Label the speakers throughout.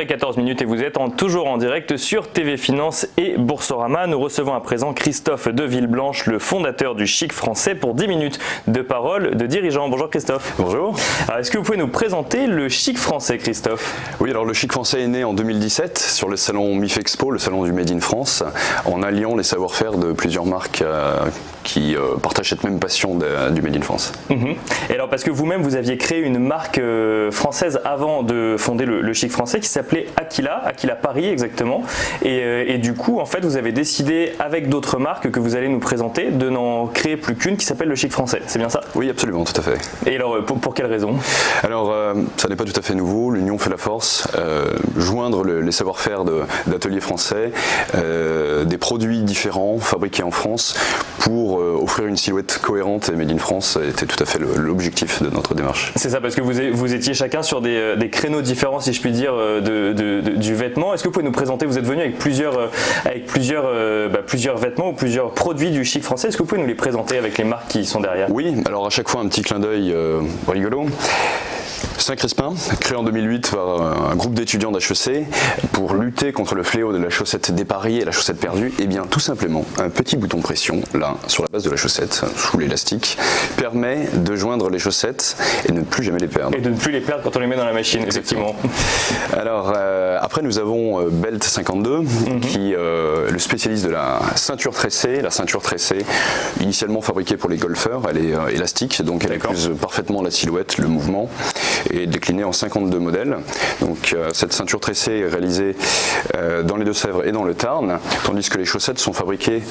Speaker 1: 11h14 et vous êtes toujours en direct sur TV Finance et Boursorama. Nous recevons à présent Christophe de Villeblanche, le fondateur du Chic Français, pour 10 minutes de parole de dirigeant. Bonjour Christophe.
Speaker 2: Bonjour.
Speaker 1: Alors, est-ce que vous pouvez nous présenter le Chic Français, Christophe?
Speaker 2: Oui, alors le Chic Français est né en 2017 sur le salon MIFEXPO, le salon du Made in France, en alliant les savoir-faire de plusieurs marques qui partagent cette même passion du Made in France.
Speaker 1: Et alors, parce que vous-même, vous aviez créé une marque française avant de fonder le Chic Français qui s'appelait Aquila Paris exactement. Et du coup, en fait, vous avez décidé avec d'autres marques que vous allez nous présenter de n'en créer plus qu'une qui s'appelle le Chic Français. C'est bien ça?
Speaker 2: Oui, absolument, tout à fait.
Speaker 1: Et alors, pour quelle raison?
Speaker 2: Alors, ça n'est pas tout à fait nouveau. L'union fait la force. Joindre les savoir-faire d'ateliers français, des produits différents fabriqués en France pour offrir une silhouette cohérente et Made in France était tout à fait l'objectif de notre démarche.
Speaker 1: C'est ça, parce que vous étiez chacun sur des créneaux différents, si je puis dire, du vêtement. Est-ce que vous pouvez nous présenter, vous êtes venu avec plusieurs vêtements ou plusieurs produits du Chic Français. Est-ce que vous pouvez nous les présenter avec les marques qui sont derrière?
Speaker 2: Oui, alors à chaque fois un petit clin d'œil rigolo. Saint-Crispin, créé en 2008 par un groupe d'étudiants d'HEC pour lutter contre le fléau de la chaussette dépareillée et la chaussette perdue, et bien tout simplement un petit bouton pression là sur la base de la chaussette, sous l'élastique, permet de joindre les chaussettes et de ne plus jamais les perdre.
Speaker 1: Et de ne plus les perdre quand on les met dans la machine,
Speaker 2: exactement.
Speaker 1: Effectivement.
Speaker 2: Alors après nous avons Belt 52 qui est le spécialiste de la ceinture tressée. La ceinture tressée, initialement fabriquée pour les golfeurs, elle est élastique, donc elle accuse parfaitement la silhouette, le mouvement, et déclinée en 52 modèles. Donc cette ceinture tressée est réalisée dans les Deux-Sèvres et dans le Tarn, tandis que les chaussettes sont fabriquées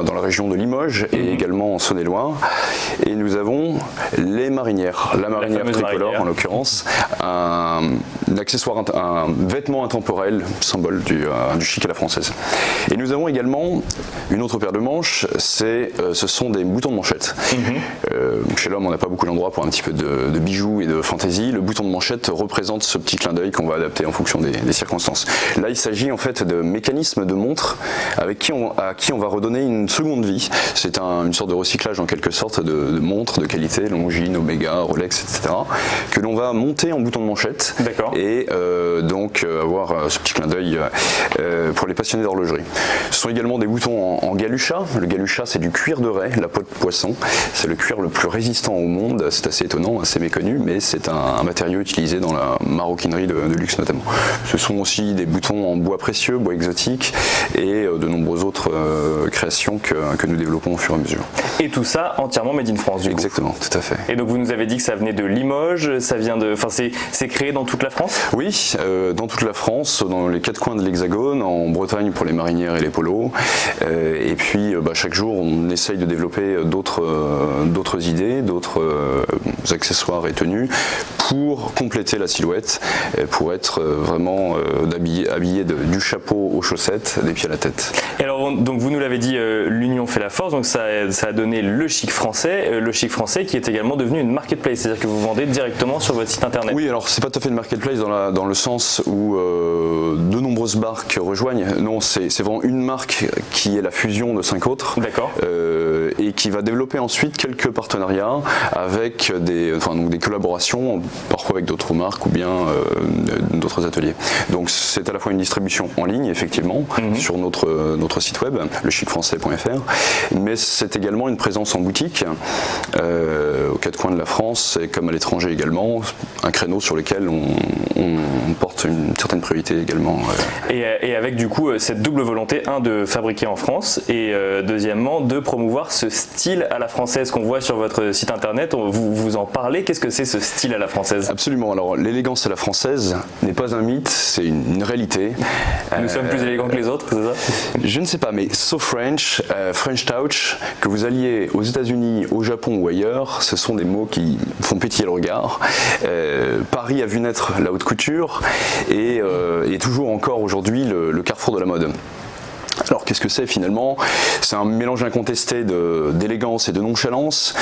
Speaker 2: dans la région de Limoges et également en Saône-et-Loire. Et nous avons les marinières, la marinière tricolore en l'occurrence, un accessoire, un vêtement intemporel, symbole du chic à la française. Et nous avons également une autre paire de manches, ce sont des boutons de manchette. Chez l'homme, on n'a pas beaucoup d'endroits pour un petit peu de bijoux et de fantaisie. Le bouton de manchette représente ce petit clin d'œil qu'on va adapter en fonction des circonstances. Là, il s'agit en fait de mécanismes de montre à qui on va redonner une seconde vie. C'est une sorte de recyclage en quelque sorte de montres de qualité, Longines, Omega, Rolex, etc. que l'on va monter en bouton de manchette et donc avoir ce petit clin d'œil pour les passionnés d'horlogerie. Ce sont également des boutons en galucha. Le galucha, c'est du cuir de raie, la peau de poisson. C'est le cuir le plus résistant au monde. C'est assez étonnant, assez méconnu, mais c'est un matériau utilisé dans la maroquinerie de luxe notamment. Ce sont aussi des boutons en bois précieux, bois exotique et de nombreuses autres créations que nous développons au fur et à mesure.
Speaker 1: Et tout ça entièrement made in France, du coup.
Speaker 2: Exactement, tout à fait.
Speaker 1: Et donc vous nous avez dit que ça venait de Limoges, ça vient c'est créé dans toute la France?
Speaker 2: Oui, dans toute la France, dans les 4 coins de l'Hexagone, en Bretagne pour les marinières et les polos. Et puis chaque jour on essaye de développer d'autres idées, d'autres accessoires et tenues pour compléter la silhouette, pour être vraiment habillé du chapeau aux chaussettes, des pieds à la tête.
Speaker 1: Et alors donc vous nous l'avez dit, l'union fait la force, donc ça a donné le Chic Français qui est également devenu une marketplace, c'est-à-dire que vous vendez directement sur votre site internet.
Speaker 2: Oui, alors c'est pas tout à fait une marketplace dans le sens où de nombreuses marques rejoignent. Non, c'est vraiment une marque qui est la fusion de 5 autres.
Speaker 1: D'accord.
Speaker 2: Et qui va développer ensuite quelques partenariats avec des collaborations, parfois avec d'autres marques ou bien d'autres ateliers. Donc c'est à la fois une distribution en ligne, effectivement, sur notre site web, lechicfrançais.fr, mais c'est également une présence en boutique aux 4 coins de la France et comme à l'étranger également, un créneau sur lequel on porte une certaine priorité également.
Speaker 1: Et avec du coup cette double volonté, de fabriquer en France et deuxièmement de promouvoir ce style à la française qu'on voit sur votre site internet. Vous en parlez, qu'est-ce que c'est ce style à la française?
Speaker 2: Absolument, alors l'élégance à la française n'est pas un mythe, c'est une réalité.
Speaker 1: Nous sommes plus élégants que les autres, c'est ça?
Speaker 2: Je ne sais pas, mais So French, French Touch, que vous alliez aux États-Unis, au Japon ou ailleurs, ce sont des mots qui font pétiller le regard. Paris a vu naître la haute couture et est toujours encore aujourd'hui le carrefour de la mode. Alors qu'est-ce que c'est finalement? C'est un mélange incontesté d'élégance et de nonchalance,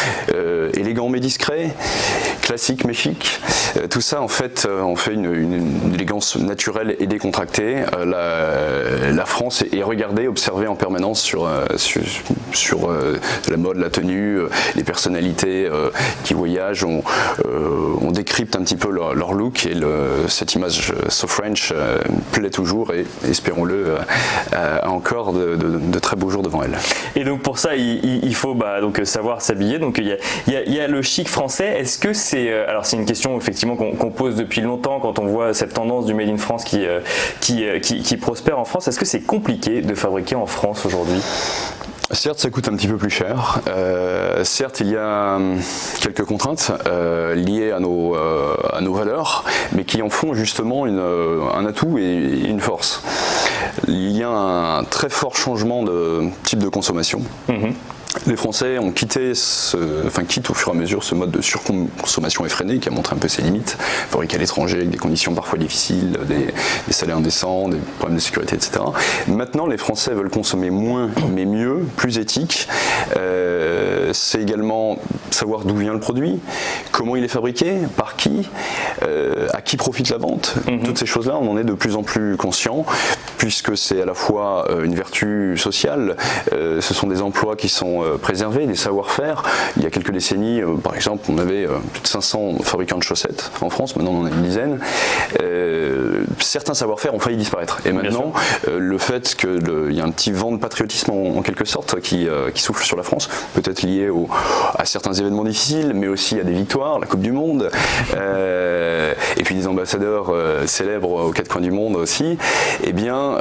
Speaker 2: élégant mais discret, classique mais chic. Tout ça en fait on fait une élégance naturelle et décontractée. La France est regardée, observée en permanence sur la mode, la tenue, les personnalités qui voyagent. On décrypte un petit peu leur look et cette image so French plaît toujours et espérons-le encore de très beaux jours devant elle.
Speaker 1: Et donc pour ça il faut donc savoir s'habiller. Donc il y a le chic français. Est-ce que c'est alors c'est une question effectivement qu'on pose depuis longtemps quand on voit cette tendance du Made in France qui prospère en France. Est-ce que c'est compliqué de fabriquer en France aujourd'hui?
Speaker 2: Certes, ça coûte un petit peu plus cher. Certes, il y a quelques contraintes liées à nos valeurs, mais qui en font justement un atout et une force. Il y a un très fort changement de type de consommation. Les Français ont quittent au fur et à mesure ce mode de surconsommation effrénée qui a montré un peu ses limites, fabriqué à l'étranger avec des conditions parfois difficiles, des salaires indécents, des problèmes de sécurité, etc. Maintenant, les Français veulent consommer moins mais mieux, plus éthique. C'est également savoir d'où vient le produit, comment il est fabriqué, par qui, à qui profite la vente. Toutes ces choses-là, on en est de plus en plus conscient, puisque c'est à la fois une vertu sociale, ce sont des emplois qui sont préservés, des savoir-faire. Il y a quelques décennies, par exemple, on avait plus de 500 fabricants de chaussettes en France, maintenant on en a une dizaine. Certains savoir-faire ont failli disparaître. Et maintenant, le fait qu'il y a un petit vent de patriotisme en quelque sorte qui souffle sur la France, peut-être lié à certains événements difficiles, mais aussi à des victoires, la Coupe du Monde, et puis des ambassadeurs célèbres aux quatre coins du monde aussi, eh bien,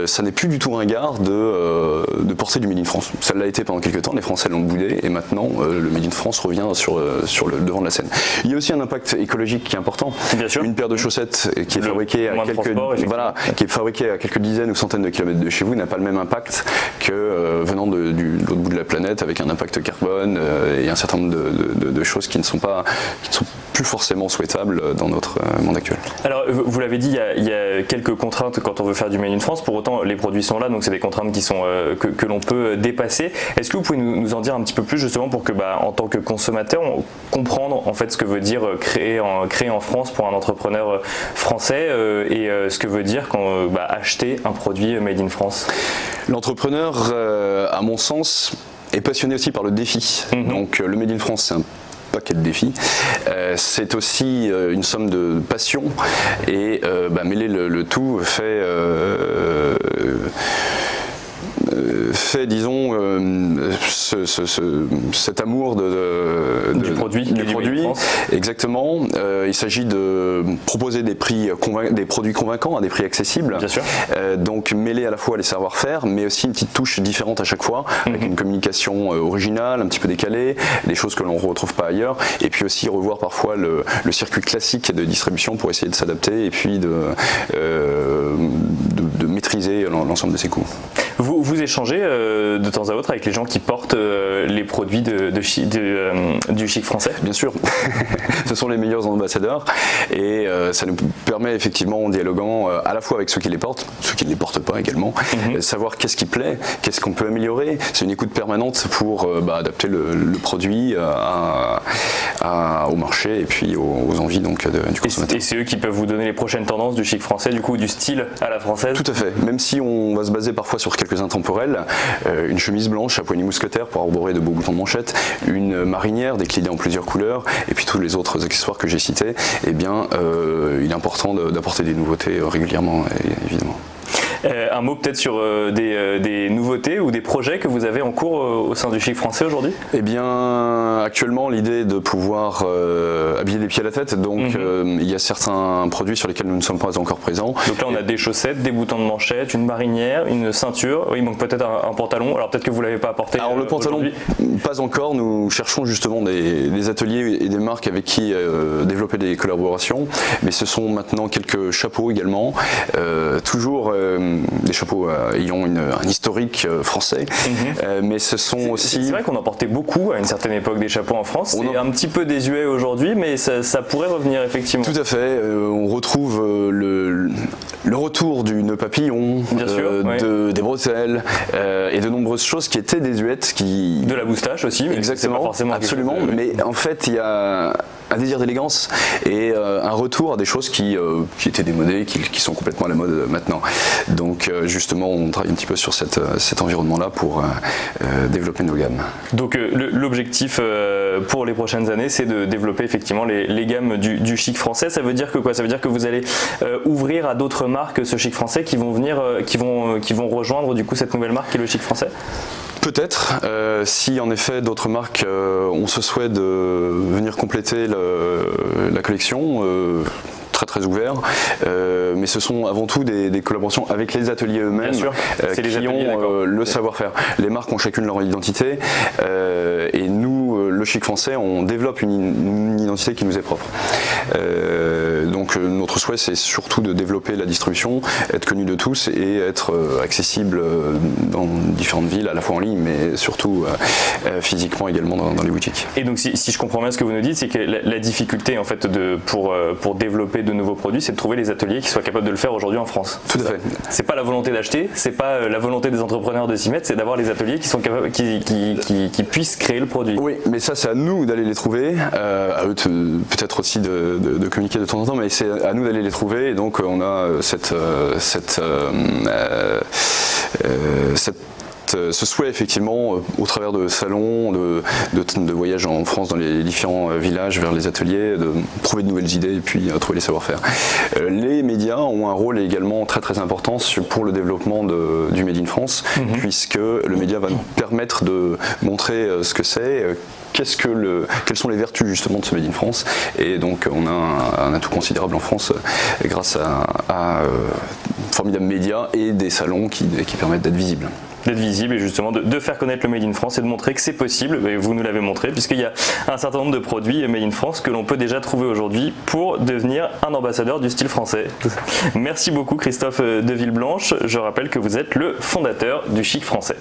Speaker 2: ça n'est plus du tout ringard de porter du Made in France. Ça l'a été pendant quelques temps, les Français l'ont boudé, et maintenant le Made in France revient sur le devant de la scène. Il y a aussi un impact écologique qui est important.
Speaker 1: Bien sûr.
Speaker 2: Une paire de chaussettes qui est fabriquée à quelques dizaines ou centaines de kilomètres de chez vous n'a pas le même impact que venant de l'autre bout de la planète avec un impact carbone et un certain nombre de choses qui ne sont plus forcément souhaitables dans notre monde actuel.
Speaker 1: Alors vous l'avez dit, il y a quelques contraintes quand on veut faire du Made in France, pour autant les produits sont là, donc c'est des contraintes qui sont que l'on peut dépasser. Est-ce que vous pouvez nous en dire un petit peu plus justement pour que en tant que consommateur on comprendre en fait ce que veut dire créer en France pour un entrepreneur français et ce que veut dire quand acheter un produit Made in France?
Speaker 2: L'entrepreneur, à mon sens, est passionné aussi par le défi. Donc le Made in France, c'est un paquet de défis. C'est aussi une somme de passion et mêler le tout fait disons cet amour du produit exactement. Il s'agit de proposer des produits convaincants à des prix accessibles.
Speaker 1: Bien sûr.
Speaker 2: Donc mêler à la fois les savoir-faire mais aussi une petite touche différente à chaque fois avec une communication originale, un petit peu décalée, des choses que l'on ne retrouve pas ailleurs, et puis aussi revoir parfois le circuit classique de distribution pour essayer de s'adapter et puis de maîtriser l'ensemble de ses coûts.
Speaker 1: Vous échangez de temps à autre avec les gens qui portent les produits du chic français? Bien sûr.
Speaker 2: Ce sont les meilleurs ambassadeurs et ça nous permet effectivement, en dialoguant à la fois avec ceux qui les portent, ceux qui ne les portent pas également, savoir qu'est-ce qui plaît, qu'est-ce qu'on peut améliorer. C'est une écoute permanente pour adapter le produit au marché et puis aux envies donc, du consommateur.
Speaker 1: Et c'est eux qui peuvent vous donner les prochaines tendances du chic français, du coup du style à la française?
Speaker 2: Tout à fait. Même si on va se baser parfois sur quelques intemporels, une chemise blanche à poignée mousquetaire pour arborer de beaux boutons de manchette, une marinière déclinée en plusieurs couleurs et puis tous les autres accessoires que j'ai cités, eh bien il est important d'apporter des nouveautés régulièrement évidemment.
Speaker 1: Un mot peut-être sur des nouveautés ou des projets que vous avez en cours au sein du chic français aujourd'hui?
Speaker 2: Eh bien, actuellement, l'idée est de pouvoir habiller des pieds à la tête. Donc, il y a certains produits sur lesquels nous ne sommes pas encore présents.
Speaker 1: Donc là, on a des chaussettes, des boutons de manchette, une marinière, une ceinture. Oui, il manque peut-être un pantalon. Alors peut-être que vous l'avez pas apporté.
Speaker 2: Alors le pantalon, pas encore. Nous cherchons justement des ateliers et des marques avec qui développer des collaborations. Mais ce sont maintenant quelques chapeaux également. Toujours des chapeaux ayant un historique français, mais ce sont aussi...
Speaker 1: C'est vrai qu'on en portait beaucoup à une certaine époque des chapeaux en France, c'est un petit peu désuet aujourd'hui, mais ça pourrait revenir effectivement.
Speaker 2: Tout à fait, on retrouve le retour du nœud papillon, des bretelles et de nombreuses choses qui étaient désuètes.
Speaker 1: De la moustache aussi, mais
Speaker 2: exactement,
Speaker 1: pas forcément
Speaker 2: absolument, mais en fait il y a un désir d'élégance et un retour à des choses qui étaient démodées, qui sont complètement à la mode maintenant. Donc justement on travaille un petit peu sur cet environnement-là pour développer nos gammes.
Speaker 1: Donc l'objectif pour les prochaines années, c'est de développer effectivement les gammes du chic français. Ça veut dire que quoi? Ça veut dire que vous allez ouvrir à d'autres marques ce chic français qui vont venir, qui vont rejoindre du coup cette nouvelle marque qui est le chic français?
Speaker 2: Peut-être, si en effet d'autres marques ont ce souhait de venir compléter la collection, très ouvert, mais ce sont avant tout des collaborations avec les ateliers eux-mêmes qui ont le savoir-faire. Les marques ont chacune leur identité et nous, le chic français, on développe une identité qui nous est propre. Donc notre souhait c'est surtout de développer la distribution, être connu de tous et être accessible dans différentes villes, à la fois en ligne mais surtout physiquement également dans les boutiques.
Speaker 1: Et donc si je comprends bien ce que vous nous dites, c'est que la difficulté en fait pour développer de nouveaux produits, c'est de trouver les ateliers qui soient capables de le faire aujourd'hui en France.
Speaker 2: Tout à fait.
Speaker 1: C'est pas la volonté d'acheter, c'est pas la volonté des entrepreneurs de s'y mettre, c'est d'avoir les ateliers qui sont capables, qui puissent créer le produit.
Speaker 2: Oui, mais ça c'est à nous d'aller les trouver, à eux peut-être aussi de communiquer de temps en temps, mais c'est à nous d'aller les trouver et donc on a ce souhait effectivement au travers de salons, de voyages en France dans les différents villages vers les ateliers, de trouver de nouvelles idées et puis trouver les savoir-faire. Les médias ont un rôle également très important pour le développement du Made in France, puisque le média va nous permettre de montrer ce que c'est, quelles sont les vertus justement de ce Made in France, et donc on a un atout considérable en France grâce à formidables médias et des salons qui permettent d'être visibles.
Speaker 1: D'être visible et justement de faire connaître le Made in France et de montrer que c'est possible, et vous nous l'avez montré, puisqu'il y a un certain nombre de produits Made in France que l'on peut déjà trouver aujourd'hui pour devenir un ambassadeur du style français. Merci beaucoup Christophe de Villeblanche, je rappelle que vous êtes le fondateur du Chic Français.